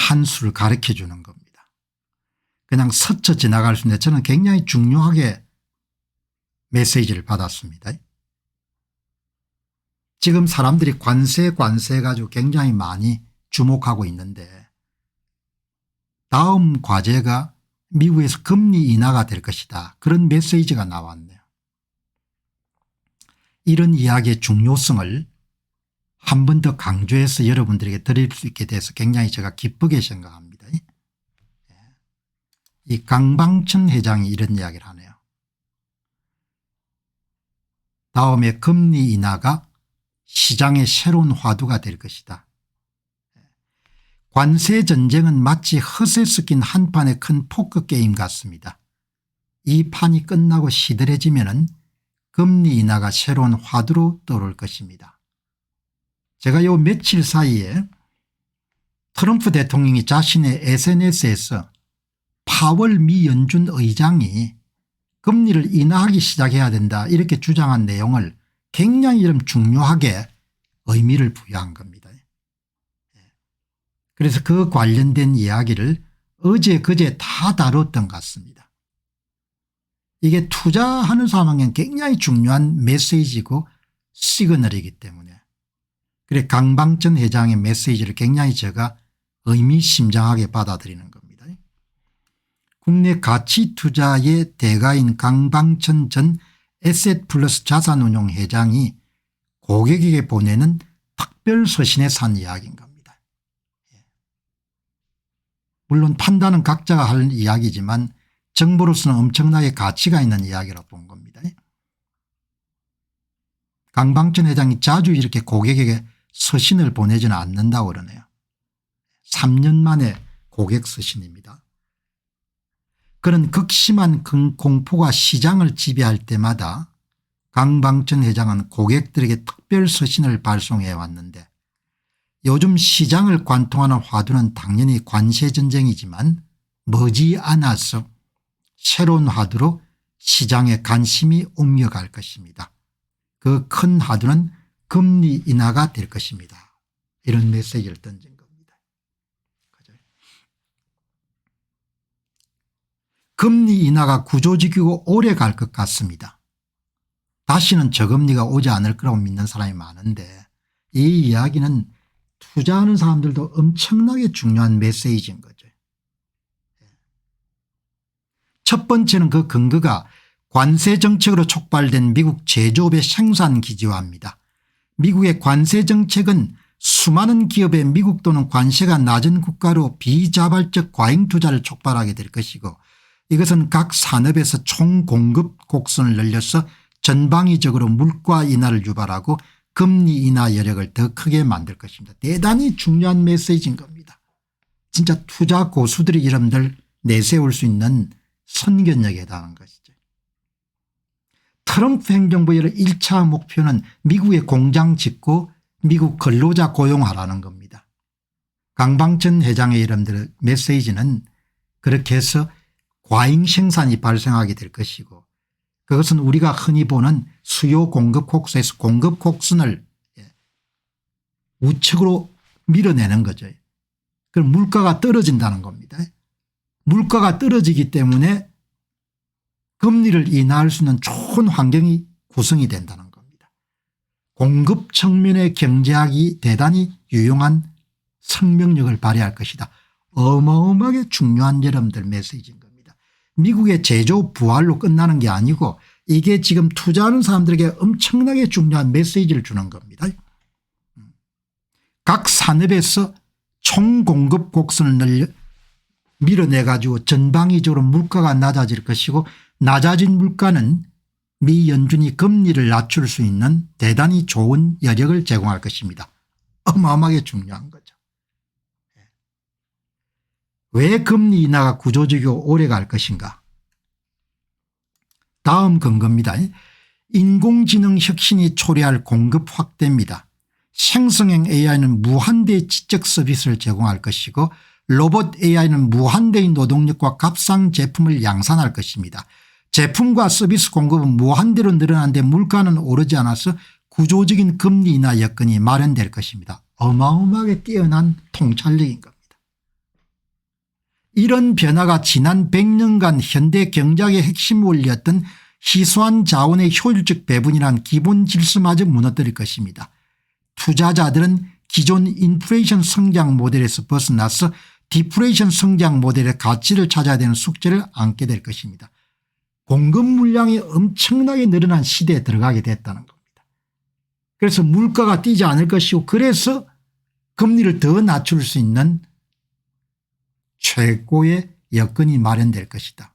한 수를 가르쳐 주는 겁니다. 그냥 스쳐 지나갈 수 있는데 저는 굉장히 중요하게 메시지를 받았습니다. 지금 사람들이 관세 가지고 굉장히 많이 주목하고 있는데 다음 과제가 미국에서 금리 인하가 될 것이다. 그런 메시지가 나왔네요. 이런 이야기의 중요성을 한 번 더 강조해서 여러분들에게 드릴 수 있게 돼서 굉장히 제가 기쁘게 생각합니다. 이 강방천 회장이 이런 이야기를 하네요. 다음에 금리 인하가 시장의 새로운 화두가 될 것이다. 관세 전쟁은 마치 헛에 섞인 한 판의 큰 포크 게임 같습니다. 이 판이 끝나고 시들해지면은 금리 인하가 새로운 화두로 떠오를 것입니다. 제가 요 며칠 사이에 트럼프 대통령이 자신의 SNS에서 파월 미 연준 의장이 금리를 인하하기 시작해야 된다 이렇게 주장한 내용을 굉장히 좀 중요하게 의미를 부여한 겁니다. 그래서 그 관련된 이야기를 어제 그제 다 다뤘던 것 같습니다. 이게 투자하는 사람에게는 굉장히 중요한 메시지고 시그널이기 때문에 그래 강방천 회장의 메시지를 굉장히 제가 의미심장하게 받아들이는 겁니다. 국내 가치투자의 대가인 강방천 전 에셋플러스 자산운용 회장이 고객에게 보내는 특별서신에 산 이야기인 겁니다. 물론 판단은 각자가 할 이야기지만 정보로서는 엄청나게 가치가 있는 이야기라고 본 겁니다. 강방천 회장이 자주 이렇게 고객에게 서신을 보내지는 않는다고 그러네요. 3년 만에 고객 서신입니다. 그런 극심한 공포가 시장을 지배할 때마다 강방천 회장은 고객들에게 특별 서신을 발송해 왔는데 요즘 시장을 관통하는 화두는 당연히 관세 전쟁이지만 머지않아서 새로운 화두로 시장의 관심이 옮겨갈 것입니다. 그 큰 화두는 금리 인하가 될 것입니다. 이런 메시지를 던진 겁니다. 금리 인하가 구조적이고 오래 갈 것 같습니다. 다시는 저금리가 오지 않을 거라고 믿는 사람이 많은데 이 이야기는 투자하는 사람들도 엄청나게 중요한 메시지인 거죠. 첫 번째는 그 근거가 관세 정책으로 촉발된 미국 제조업의 생산 기지화입니다. 미국의 관세 정책은 수많은 기업의 미국 또는 관세가 낮은 국가로 비자발적 과잉 투자를 촉발하게 될 것이고 이것은 각 산업에서 총공급 곡선을 늘려서 전방위적으로 물가 인하를 유발하고 금리 인하 여력을 더 크게 만들 것입니다. 대단히 중요한 메시지인 겁니다. 진짜 투자 고수들이 여러분들 내세울 수 있는 선견력에 해당하는 것이죠. 트럼프 행정부의 1차 목표는 미국의 공장 짓고 미국 근로자 고용하라는 겁니다. 강방천 회장의 여러분들의 메시지는 그렇게 해서 과잉 생산이 발생하게 될 것이고 그것은 우리가 흔히 보는 수요 공급 곡선에서 공급 곡선을 우측으로 밀어내는 거죠. 그럼 물가가 떨어진다는 겁니다. 물가가 떨어지기 때문에 금리를 인하할 수 있는 좋은 환경이 구성이 된다는 겁니다. 공급 측면의 경제학이 대단히 유용한 생명력을 발휘할 것이다. 어마어마하게 중요한 여러분들 메시지인 겁니다. 미국의 제조 부활로 끝나는 게 아니고 이게 지금 투자하는 사람들에게 엄청나게 중요한 메시지를 주는 겁니다. 각 산업에서 총공급 곡선을 밀어내 가지고 전방위적으로 물가가 낮아질 것이고 낮아진 물가는 미 연준이 금리를 낮출 수 있는 대단히 좋은 여력을 제공할 것입니다. 어마어마하게 중요한 거죠. 왜 금리 인하가 구조적이고 오래 갈 것인가. 다음 근거입니다. 인공지능 혁신이 초래할 공급 확대입니다. 생성형 AI는 무한대의 지적 서비스를 제공할 것이고 로봇 AI는 무한대의 노동력과 값싼 제품을 양산할 것입니다. 제품과 서비스 공급은 무한대로 늘어나는데 물가는 오르지 않아서 구조적인 금리 인하 여건이 마련될 것입니다. 어마어마하게 뛰어난 통찰력인 겁니다. 이런 변화가 지난 100년간 현대 경제학의 핵심 원리였던 희소한 자원의 효율적 배분이란 기본 질서마저 무너뜨릴 것입니다. 투자자들은 기존 인플레이션 성장 모델에서 벗어나서 디플레이션 성장 모델의 가치를 찾아야 되는 숙제를 안게 될 것입니다. 공급 물량이 엄청나게 늘어난 시대에 들어가게 됐다는 겁니다. 그래서 물가가 뛰지 않을 것이고 그래서 금리를 더 낮출 수 있는 최고의 여건이 마련될 것이다.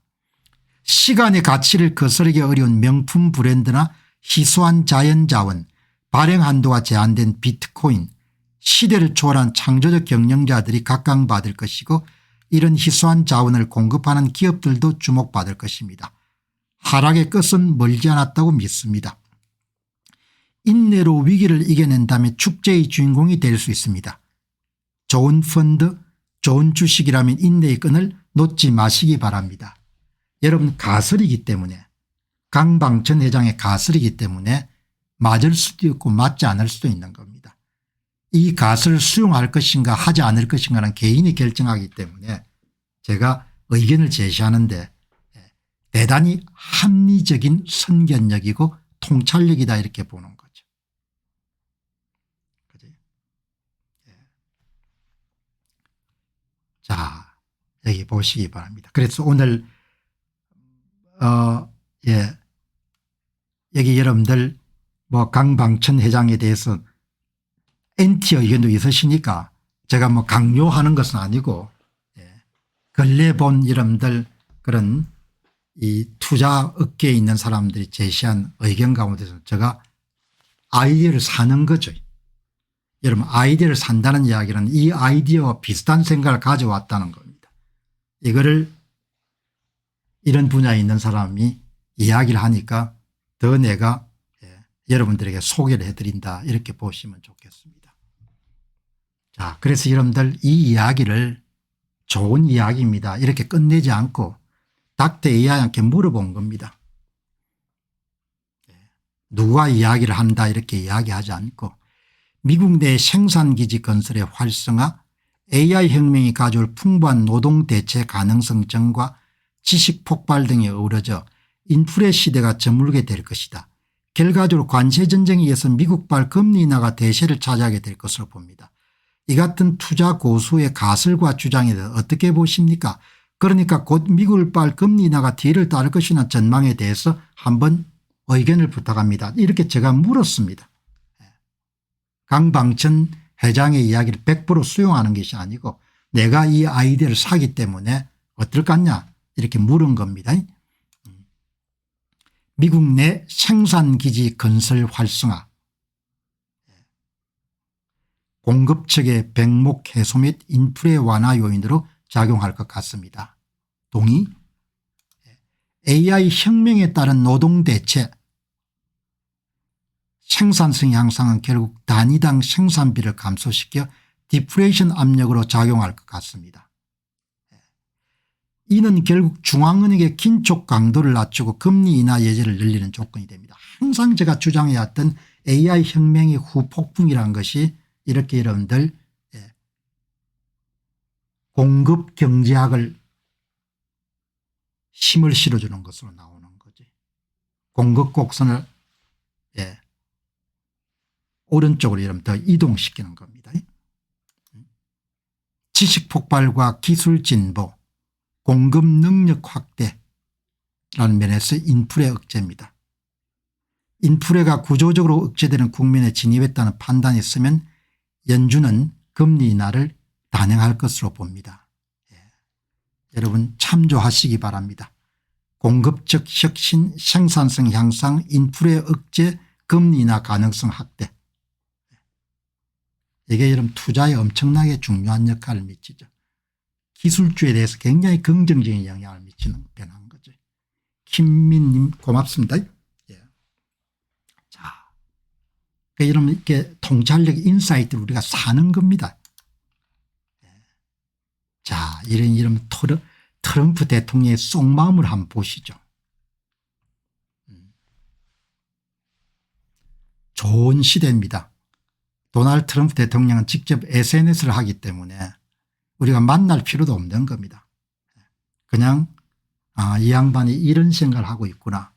시간의 가치를 거스르기 어려운 명품 브랜드나 희소한 자연자원, 발행 한도가 제한된 비트코인, 시대를 초월한 창조적 경영자들이 각광받을 것이고 이런 희소한 자원을 공급하는 기업들도 주목받을 것입니다. 하락의 끝은 멀지 않았다고 믿습니다. 인내로 위기를 이겨낸다면 축제의 주인공이 될 수 있습니다. 좋은 펀드, 좋은 주식이라면 인내의 끈을 놓지 마시기 바랍니다. 여러분 가설이기 때문에 강방천 회장의 가설이기 때문에 맞을 수도 있고 맞지 않을 수도 있는 겁니다. 이 가설을 수용할 것인가 하지 않을 것인가는 개인이 결정하기 때문에 제가 의견을 제시하는데 대단히 합리적인 선견력이고 통찰력이다 이렇게 보는 거죠. 그죠? 자 여기 보시기 바랍니다. 그래서 오늘 여기 여러분들 뭐 강방천 회장에 대해서 엔티 의견도 있으시니까 제가 뭐 강요하는 것은 아니고 근래 본 여러분들 그런 이 투자 업계에 있는 사람들이 제시한 의견 가운데서 제가 아이디어를 사는 거죠. 여러분 아이디어를 산다는 이야기는 이 아이디어와 비슷한 생각을 가져왔다는 겁니다. 이거를 이런 분야에 있는 사람이 이야기를 하니까 더 내가 여러분들에게 소개를 해드린다 이렇게 보시면 좋겠습니다. 자, 그래서 여러분들 이 이야기를 좋은 이야기입니다 이렇게 끝내지 않고 닥터 AI한테 물어본 겁니다. 누가 이야기를 한다 이렇게 이야기하지 않고 미국 내 생산기지 건설의 활성화, AI 혁명이 가져올 풍부한 노동 대체 가능성 증가, 지식 폭발 등이 어우러져 인플레 시대가 저물게 될 것이다. 결과적으로 관세전쟁에 의해서 미국발 금리 인하가 대세를 차지하게 될 것으로 봅니다. 이 같은 투자 고수의 가설과 주장에 대해서 어떻게 보십니까? 그러니까 곧 미국발 금리 인하가 뒤를 따를 것이라는 전망에 대해서 한번 의견을 부탁합니다. 이렇게 제가 물었습니다. 강방천 회장의 이야기를 100% 수용하는 것이 아니고 내가 이 아이디어를 사기 때문에 어떨 것 같냐 이렇게 물은 겁니다. 미국 내 생산기지 건설 활성화, 공급 측의 병목 해소 및 인플레 완화 요인으로 작용할 것 같습니다. 동의? AI 혁명에 따른 노동 대체, 생산성 향상은 결국 단위당 생산비를 감소시켜 디플레이션 압력으로 작용할 것 같습니다. 이는 결국 중앙은행의 긴축 강도를 낮추고 금리 인하 예제를 늘리는 조건이 됩니다. 항상 제가 주장해왔던 AI 혁명의 후폭풍이라는 것이 이렇게 여러분들 공급 경제학을 힘을 실어주는 것으로 나오는 거지. 공급 곡선을 오른쪽으로 여러분 더 이동시키는 겁니다. 지식 폭발과 기술 진보, 공급 능력 확대라는 면에서 인플레 억제입니다. 인플레가 구조적으로 억제되는 국면에 진입했다는 판단이 있으면 연준은 금리 인하를 단행할 것으로 봅니다. 여러분 참조하시기 바랍니다. 공급적 혁신, 생산성 향상, 인플레 억제, 금리 인하 가능성 확대. 이게 여러분 투자에 엄청나게 중요한 역할을 미치죠. 기술주에 대해서 굉장히 긍정적인 영향을 미치는 변화인 거죠. 김민님 고맙습니다. 자, 그러니까 여러분 이렇게 통찰력 인사이트를 우리가 사는 겁니다. 자, 이런 트럼프 대통령의 속마음을 한번 보시죠. 좋은 시대입니다. 도널드 트럼프 대통령은 직접 SNS를 하기 때문에 우리가 만날 필요도 없는 겁니다. 그냥 이 양반이 이런 생각을 하고 있구나.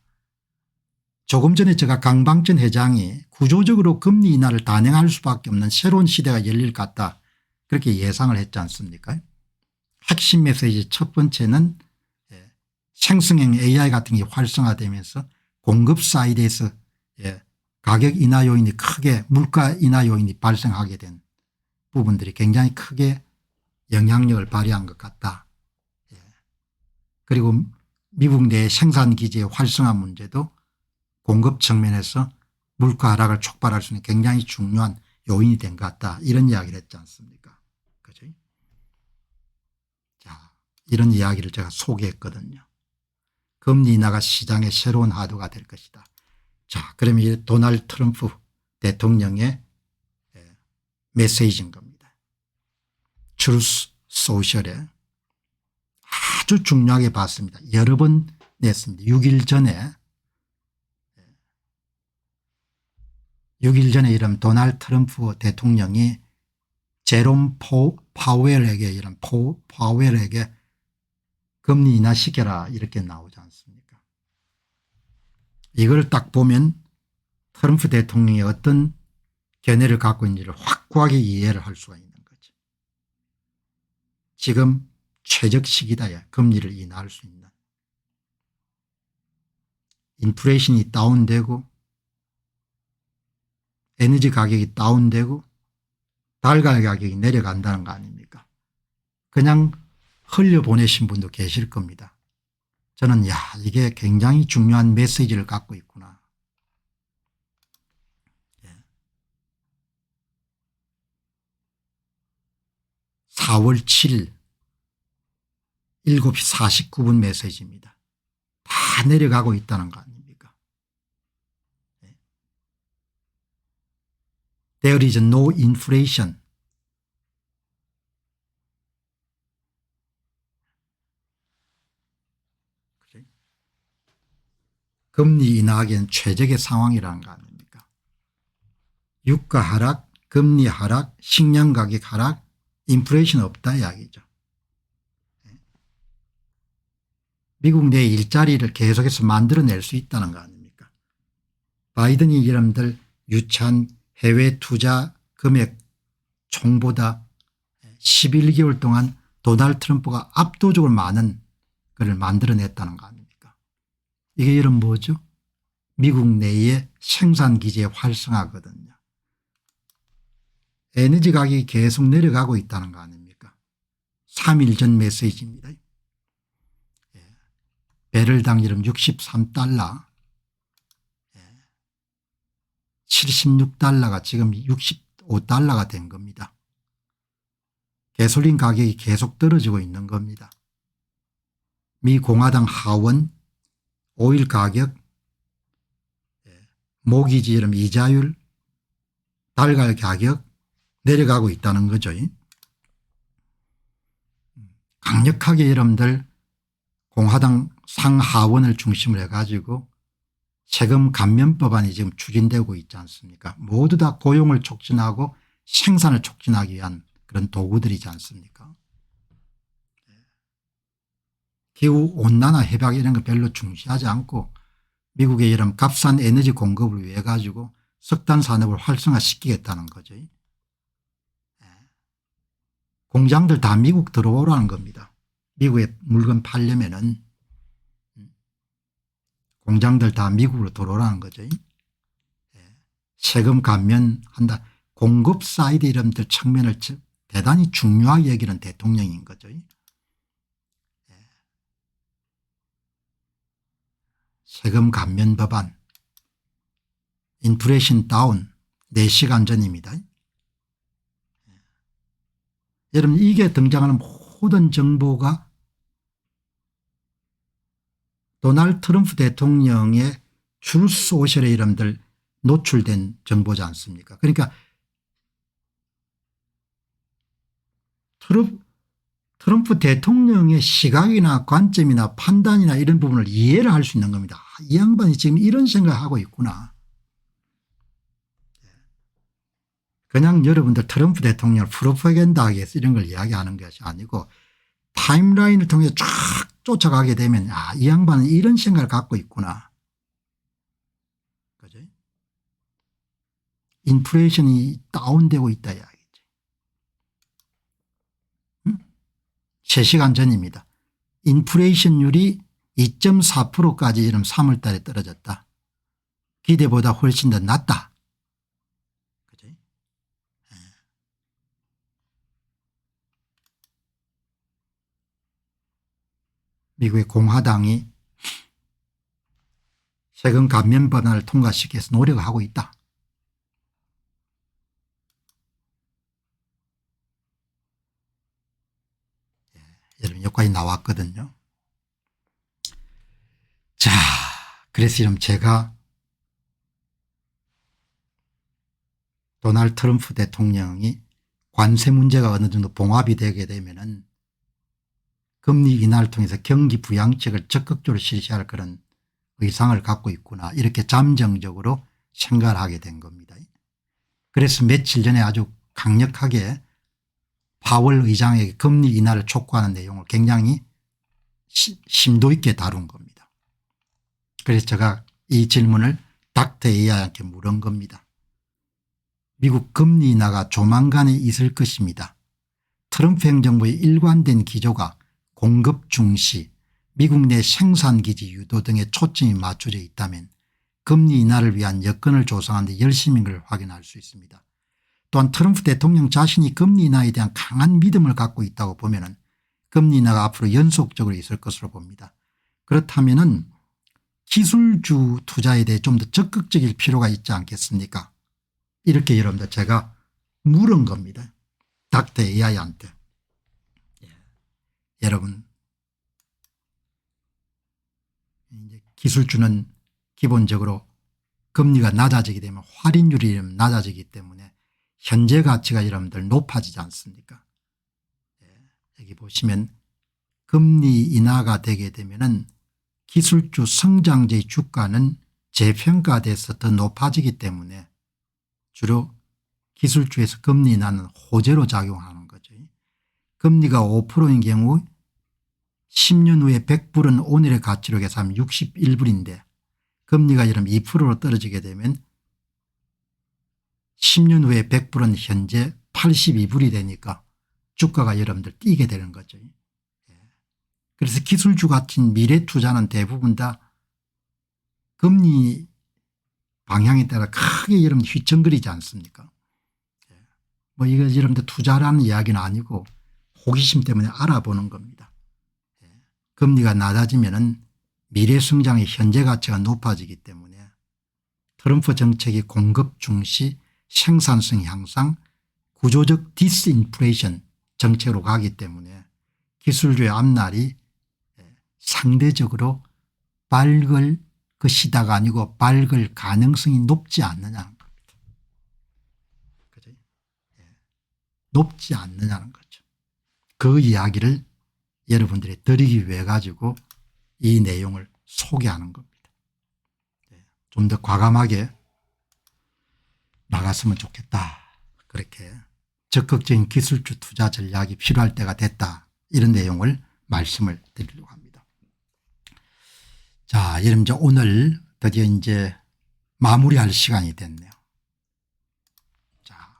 조금 전에 제가 강방전 회장이 구조적으로 금리 인하를 단행할 수밖에 없는 새로운 시대가 열릴 것 같다 그렇게 예상을 했지 않습니까? 핵심 메시지 첫 번째는 생성형 AI 같은 게 활성화되면서 공급 사이드에서 가격 인하 요인이 크게 물가 인하 요인이 발생하게 된 부분들이 굉장히 크게 영향력을 발휘한 것 같다. 그리고 미국 내 생산기지의 활성화 문제도 공급 측면에서 물가 하락을 촉발할 수 있는 굉장히 중요한 요인이 된 것 같다. 이런 이야기를 했지 않습니까? 그죠? 자, 이런 이야기를 제가 소개했거든요. 금리 인하가 시장의 새로운 하도가 될 것이다. 자, 그러면 이 도널드 트럼프 대통령의 메시지인 겁니다. 트루스 소셜에 아주 중요하게 봤습니다. 여러 번 냈습니다. 6일 전에 이런 도널드 트럼프 대통령이 제롬 파웰에게 금리 인하시켜라 이렇게 나오지 않습니까? 이걸 딱 보면 트럼프 대통령이 어떤 견해를 갖고 있는지를 확고하게 이해를 할 수가 있는 거죠. 지금 최적 시기다. 금리를 인하할 수 있는. 인플레이션이 다운되고 에너지 가격이 다운되고 달걀 가격이 내려간다는 거 아닙니까? 그냥 흘려보내신 분도 계실 겁니다. 저는 이게 굉장히 중요한 메시지를 갖고 있구나. 4월 7일 7시 49분 메시지입니다. 다 내려가고 있다는 거 아닙니까? There is no inflation. 금리 인하하기엔 최적의 상황이라는 거 아닙니까? 유가 하락, 금리 하락, 식량 가격 하락, 인플레이션 없다 이야기죠. 미국 내 일자리를 계속해서 만들어낼 수 있다는 거 아닙니까? 바이든이 여러분들 유치한 해외 투자 금액 총보다 11개월 동안 도널드 트럼프가 압도적으로 많은 것을 만들어냈다는 거 아닙니까? 이게 여러분 뭐죠? 미국 내의 생산기지의 활성화거든요. 에너지 가격이 계속 내려가고 있다는 거 아닙니까? 3일 전 메시지입니다. 배럴당 여러분 63달러 76달러가 지금 65달러가 된 겁니다. 가솔린 가격이 계속 떨어지고 있는 겁니다. 미 공화당 하원 오일 가격 모기지 여러분 이자율 달걀 가격 내려가고 있다는 거죠. 강력하게 여러분들 공화당 상하원을 중심으로 해가지고 세금 감면 법안이 지금 추진되고 있지 않습니까? 모두 다 고용을 촉진하고 생산을 촉진하기 위한 그런 도구들이지 않습니까? 기후온난화 협약 이런 거 별로 중시하지 않고 미국의 이런 값싼 에너지 공급을 위해 가지고 석탄 산업을 활성화시키겠다는 거죠. 공장들 다 미국 들어오라는 겁니다. 미국에 물건 팔려면은 공장들 다 미국으로 들어오라는 거죠. 세금 감면한다. 공급 사이드 이름들 측면을 대단히 중요하게 여기는 대통령인 거죠. 세금 감면 법안 인플레이션 다운 4시간 전입니다. 여러분 이게 등장하는 모든 정보가 도널드 트럼프 대통령의 트루스 소셜의 이름들 노출된 정보지 않습니까? 그러니까 트럼프 대통령의 시각이나 관점이나 판단이나 이런 부분을 이해를 할 수 있는 겁니다. 이 양반이 지금 이런 생각을 하고 있구나. 그냥 여러분들 트럼프 대통령을 프로파간다하게 해서 이런 걸 이야기하는 것이 아니고 타임라인을 통해 쫙 쫓아가게 되면 이 양반은 이런 생각을 갖고 있구나. 그죠? 인플레이션이 다운되고 있다 이야기죠. 3시간 전입니다. 인플레이션율이 2.4%까지 지금 3월 달에 떨어졌다. 기대보다 훨씬 더 낮다. 그죠? 미국의 공화당이 세금 감면 법안을 통과시키기 위해서 노력을 하고 있다. 여러분 여기까지 나왔거든요. 자, 그래서 이런 제가 도널드 트럼프 대통령이 관세 문제가 어느 정도 봉합이 되게 되면은 금리 인하를 통해서 경기 부양책을 적극적으로 실시할 그런 의상을 갖고 있구나 이렇게 잠정적으로 생각을 하게 된 겁니다. 그래서 며칠 전에 아주 강력하게 파월 의장에게 금리 인하를 촉구하는 내용을 굉장히 심도 있게 다룬 겁니다. 그래서 제가 이 질문을 닥터 AI한테 물은 겁니다. 미국 금리 인하가 조만간에 있을 것입니다. 트럼프 행정부의 일관된 기조가 공급 중시, 미국 내 생산기지 유도 등에 초점이 맞춰져 있다면 금리 인하를 위한 여건을 조성하는 데 열심인 걸 확인할 수 있습니다. 또한 트럼프 대통령 자신이 금리 인하에 대한 강한 믿음을 갖고 있다고 보면 금리 인하가 앞으로 연속적으로 있을 것으로 봅니다. 그렇다면 기술주 투자에 대해 좀 더 적극적일 필요가 있지 않겠습니까? 이렇게 여러분들 제가 물은 겁니다. 닥터 AI한테. 여러분 이제 기술주는 기본적으로 금리가 낮아지게 되면 할인율이 낮아지기 때문에 현재 가치가 여러분들 높아지지 않습니까? 여기 보시면 금리 인하가 되게 되면은 기술주 성장주의 주가는 재평가돼서 더 높아지기 때문에 주로 기술주에서 금리 인하는 호재로 작용하는 거죠. 금리가 5%인 경우 10년 후에 100불은 오늘의 가치로 계산하면 61불인데 금리가 여러분 2%로 떨어지게 되면 10년 후에 100불은 현재 82불이 되니까 주가가 여러분들 뛰게 되는 거죠. 그래서 기술주 같은 미래 투자는 대부분 다 금리 방향에 따라 크게 여러분 휘청거리지 않습니까? 뭐 이거 여러분들 투자라는 이야기는 아니고 호기심 때문에 알아보는 겁니다. 금리가 낮아지면은 미래 성장의 현재 가치가 높아지기 때문에 트럼프 정책이 공급 중시 생산성 향상 구조적 디스인플레이션 정책으로 가기 때문에 기술주의 앞날이 상대적으로 밝을 것이다가 아니고 밝을 가능성이 높지 않느냐는 겁니다. 그죠? 높지 않느냐는 거죠. 그 이야기를 여러분들이 드리기 위해 가지고 이 내용을 소개하는 겁니다. 좀 더 과감하게 나갔으면 좋겠다. 그렇게 적극적인 기술주 투자 전략이 필요할 때가 됐다. 이런 내용을 말씀을 드리려고 합니다. 자, 여러분 이제 오늘 드디어 이제 마무리할 시간이 됐네요. 자,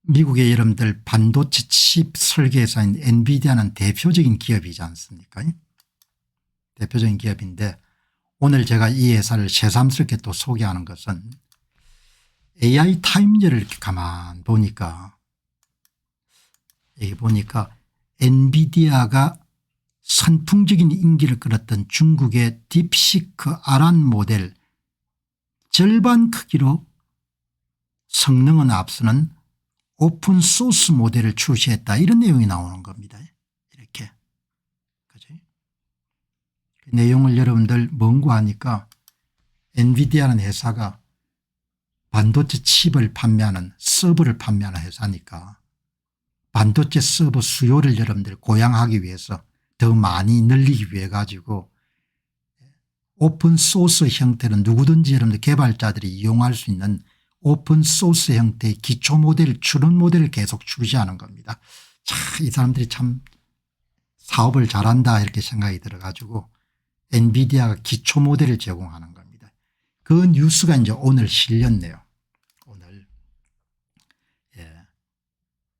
미국의 여러분들 반도체 칩 설계사인 엔비디아는 대표적인 기업이지 않습니까? 대표적인 기업인데 오늘 제가 이 회사를 새삼스럽게 또 소개하는 것은 AI 타임즈를 이렇게 가만 보니까 여기 보니까 엔비디아가 선풍적인 인기를 끌었던 중국의 딥시크 아란 모델 절반 크기로 성능은 앞서는 오픈소스 모델을 출시했다 이런 내용이 나오는 겁니다. 이렇게. 그죠? 그 내용을 여러분들 뭔고 하니까 엔비디아라는 회사가 반도체 칩을 판매하는 서버를 판매하는 회사니까 반도체 서버 수요를 여러분들 고양하기 위해서 더 많이 늘리기 위해 가지고 오픈소스 형태로 누구든지 여러분들 개발자들이 이용할 수 있는 오픈 소스 형태의 기초 모델 추론 모델을 계속 출시하는 겁니다. 자, 이 사람들이 참 사업을 잘한다 이렇게 생각이 들어가지고 엔비디아가 기초 모델을 제공하는 겁니다. 그 뉴스가 이제 오늘 실렸네요. 오늘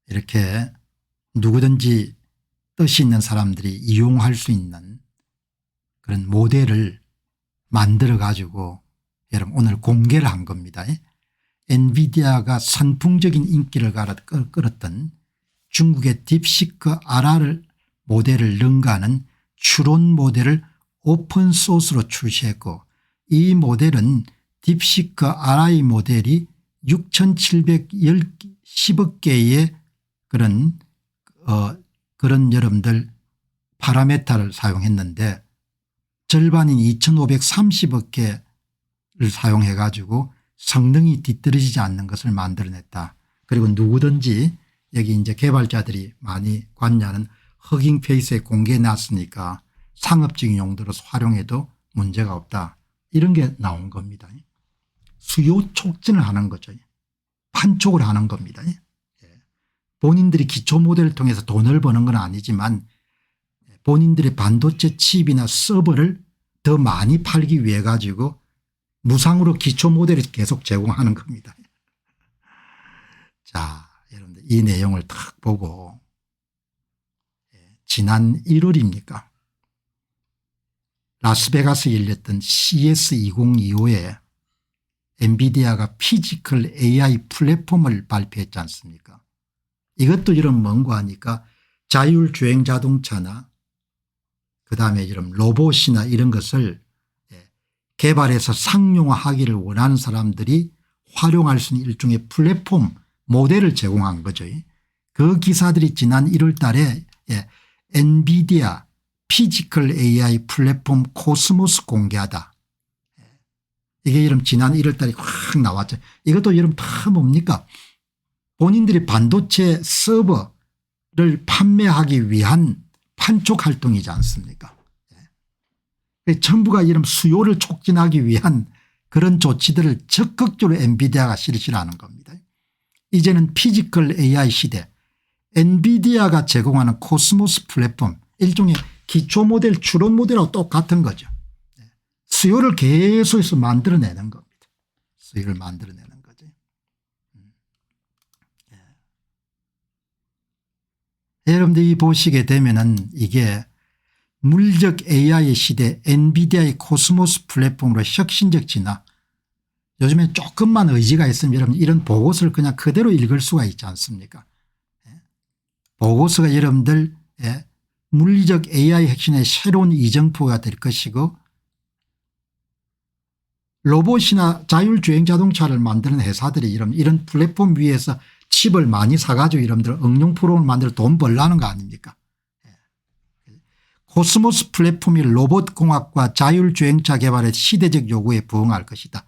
이렇게 누구든지 뜻이 있는 사람들이 이용할 수 있는 그런 모델을 만들어 가지고 여러분 오늘 공개를 한 겁니다. 엔비디아가 선풍적인 인기를 끌었던 중국의 딥시크 RR 모델을 능가하는 추론 모델을 오픈소스로 출시했고 이 모델은 딥시크 RI 모델이 6,710억 개의 그런 여러분들 파라메타를 사용했는데 절반인 2,530억 개를 사용해 가지고 성능이 뒤떨어지지 않는 것을 만들어냈다. 그리고 누구든지 여기 이제 개발자들이 많이 관여하는 허깅 페이스에 공개해 놨으니까 상업적인 용도로서 활용해도 문제가 없다. 이런 게 나온 겁니다. 수요 촉진을 하는 거죠. 판촉을 하는 겁니다. 본인들이 기초 모델을 통해서 돈을 버는 건 아니지만 본인들의 반도체 칩이나 서버를 더 많이 팔기 위해 가지고 무상으로 기초 모델을 계속 제공하는 겁니다. 자, 여러분들 이 내용을 딱 보고 지난 1월입니까? 라스베가스에 열렸던 CS2025에 엔비디아가 피지컬 AI 플랫폼을 발표했지 않습니까? 이것도 이런 뭔가 하니까 자율주행 자동차나 그다음에 이런 로봇이나 이런 것을 개발해서 상용화하기를 원하는 사람들이 활용할 수 있는 일종의 플랫폼 모델을 제공한 거죠. 그 기사들이 지난 1월 달에 엔비디아 피지컬 AI 플랫폼 코스모스 공개하다. 이게 이름 지난 1월 달에 확 나왔죠. 이것도 이름 다 뭡니까? 본인들이 반도체 서버를 판매하기 위한 판촉 활동이지 않습니까? 전부가 이런 수요를 촉진하기 위한 그런 조치들을 적극적으로 엔비디아가 실시하는 겁니다. 이제는 피지컬 AI 시대 엔비디아가 제공하는 코스모스 플랫폼 일종의 기초 모델 추론 모델하고 똑같은 거죠. 수요를 계속해서 만들어내는 겁니다. 수요를 만들어내는 거죠. 여러분들이 보시게 되면은 이게 물적 AI 시대 엔비디아의 코스모스 플랫폼으로 혁신적 진화. 요즘에 조금만 의지가 있으면 여러분 이런 보고서를 그냥 그대로 읽을 수가 있지 않습니까? 보고서가 여러분들 물리적 AI 혁신의 새로운 이정표가 될 것이고 로봇이나 자율주행 자동차를 만드는 회사들이 이런 플랫폼 위에서 칩을 많이 사가지고 여러분들 응용 프로그램을 만들어 돈 벌라는 거 아닙니까? 코스모스 플랫폼이 로봇공학과 자율주행차 개발의 시대적 요구에 부응할 것이다.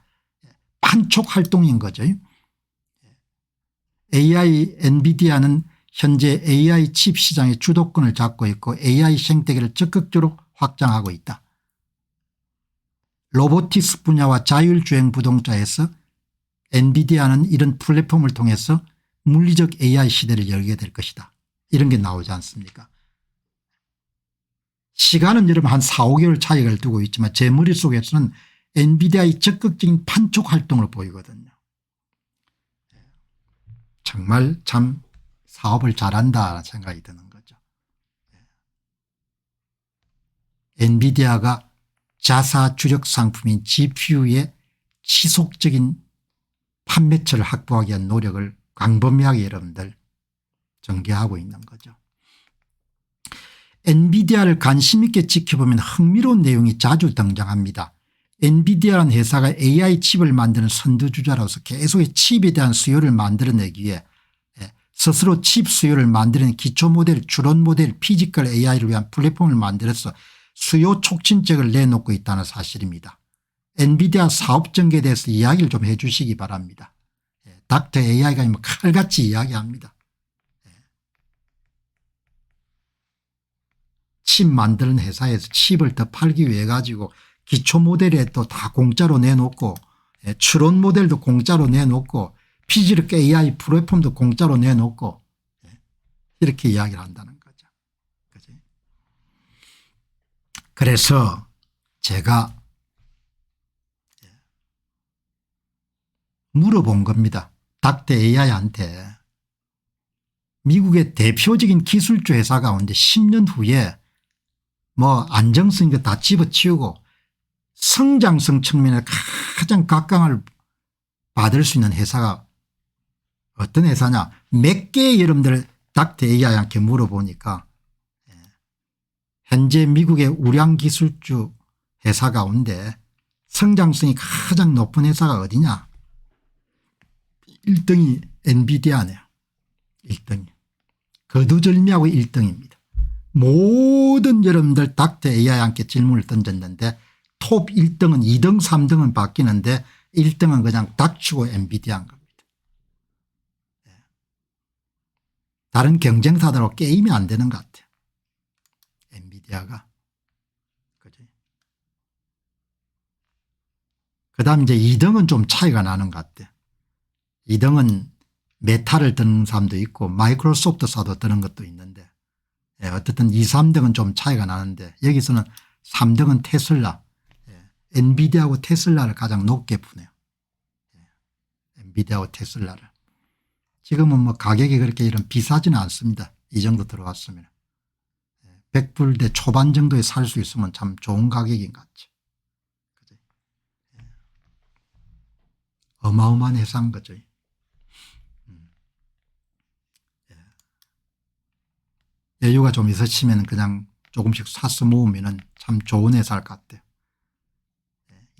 판촉 활동인 거죠. AI 엔비디아는 현재 AI 칩 시장의 주도권을 잡고 있고 AI 생태계를 적극적으로 확장하고 있다. 로보틱스 분야와 자율주행 부동자에서 엔비디아는 이런 플랫폼을 통해서 물리적 AI 시대를 열게 될 것이다. 이런 게 나오지 않습니까? 시간은 여러분 한 4, 5개월 차이를 두고 있지만 제 머릿속에서는 엔비디아의 적극적인 판촉 활동을 보이거든요. 정말 참 사업을 잘한다 생각이 드는 거죠. 엔비디아가 자사 주력 상품인 GPU의 지속적인 판매처를 확보하기 위한 노력을 광범위하게 여러분들 전개하고 있는 거죠. 엔비디아를 관심 있게 지켜보면 흥미로운 내용이 자주 등장합니다. 엔비디아라는 회사가 AI 칩을 만드는 선두주자로서 계속의 칩에 대한 수요를 만들어내기 위해 스스로 칩 수요를 만드는 기초 모델 추론 모델 피지컬 AI를 위한 플랫폼을 만들어서 수요 촉진책을 내놓고 있다는 사실입니다. 엔비디아 사업 전개에 대해서 이야기를 좀 해 주시기 바랍니다. 닥터 AI가 칼같이 이야기합니다. 칩 만드는 회사에서 칩을 더 팔기 위해 가지고 기초 모델에 또 다 공짜로 내놓고 추론 모델도 공짜로 내놓고 피지르크 AI 플랫폼도 공짜로 내놓고 이렇게 이야기를 한다는 거죠. 그치? 그래서 제가 물어본 겁니다. 닥터 AI한테 미국의 대표적인 기술주 회사 가운데 10년 후에 뭐 안정성 이거 다 집어치우고 성장성 측면에 가장 각광을 받을 수 있는 회사가 어떤 회사냐. 몇 개 여러분들 닥터 AI한테 물어보니까 현재 미국의 우량 기술주 회사 가운데 성장성이 가장 높은 회사가 어디냐. 1등이 엔비디아네요. 1등이. 거두절미하고 1등입니다. 모든 여러분들 닥터 AI한테 질문을 던졌는데 톱 1등은 2등 3등은 바뀌는데 1등은 그냥 닥치고 엔비디아인 겁니다. 다른 경쟁사들하고 게임이 안 되는 것 같아요. 엔비디아가. 그죠? 그다음 이제 2등은 좀 차이가 나는 것 같아요. 2등은 메타를 드는 사람도 있고 마이크로소프트사도 드는 것도 있는데 어쨌든 2, 3등은 좀 차이가 나는데 여기서는 3등은 테슬라. 엔비디아하고 테슬라를 가장 높게 푸네요. 엔비디아하고 테슬라를. 지금은 뭐 가격이 그렇게 이런 비싸지는 않습니다. 이 정도 들어왔으면. 100불대 초반 정도에 살 수 있으면 참 좋은 가격인 것 같죠. 어마어마한 회사인 거죠. 여유가 좀 있으시면 그냥 조금씩 사서 모으면 참 좋은 회사일 것 같아요.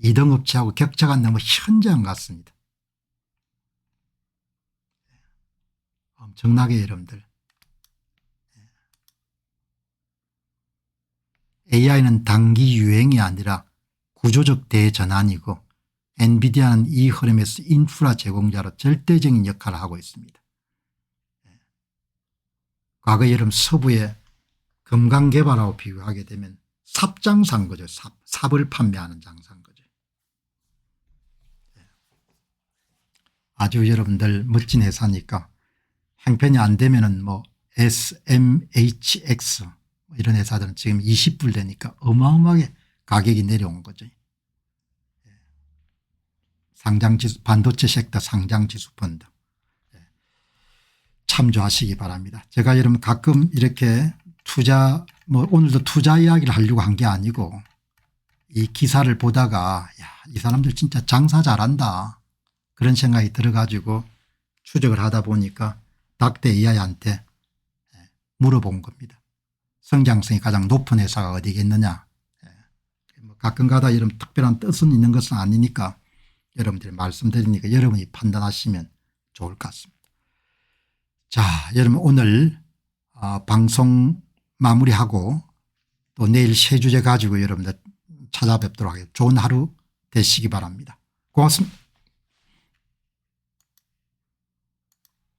2등 업체하고 격차가 너무 현저한 것 같습니다. 엄청나게 여러분들. AI는 단기 유행이 아니라 구조적 대전환이고 엔비디아는 이 흐름에서 인프라 제공자로 절대적인 역할을 하고 있습니다. 과거 여름 서부의 금강개발하고 비교하게 되면 삽장사인 거죠. 삽을 판매하는 장사인 거죠. 아주 여러분들 멋진 회사니까 형편이 안 되면은 뭐 SMHX 이런 회사들은 지금 20불 되니까 어마어마하게 가격이 내려온 거죠. 상장지수 반도체 섹터 상장지수 펀드 참조하시기 바랍니다. 제가 여러분 가끔 이렇게 투자 뭐 오늘도 투자 이야기를 하려고 한 게 아니고 이 기사를 보다가 야, 이 사람들 진짜 장사 잘한다 그런 생각이 들어가지고 추적을 하다 보니까 닥터 AI한테 물어본 겁니다. 성장성이 가장 높은 회사가 어디겠느냐. 가끔가다 이런 특별한 뜻은 있는 것은 아니니까 여러분들이 말씀드리니까 여러분이 판단하시면 좋을 것 같습니다. 자, 여러분 오늘 방송 마무리하고 또 내일 새 주제 가지고 여러분들 찾아뵙도록 하겠습니다. 좋은 하루 되시기 바랍니다. 고맙습니다.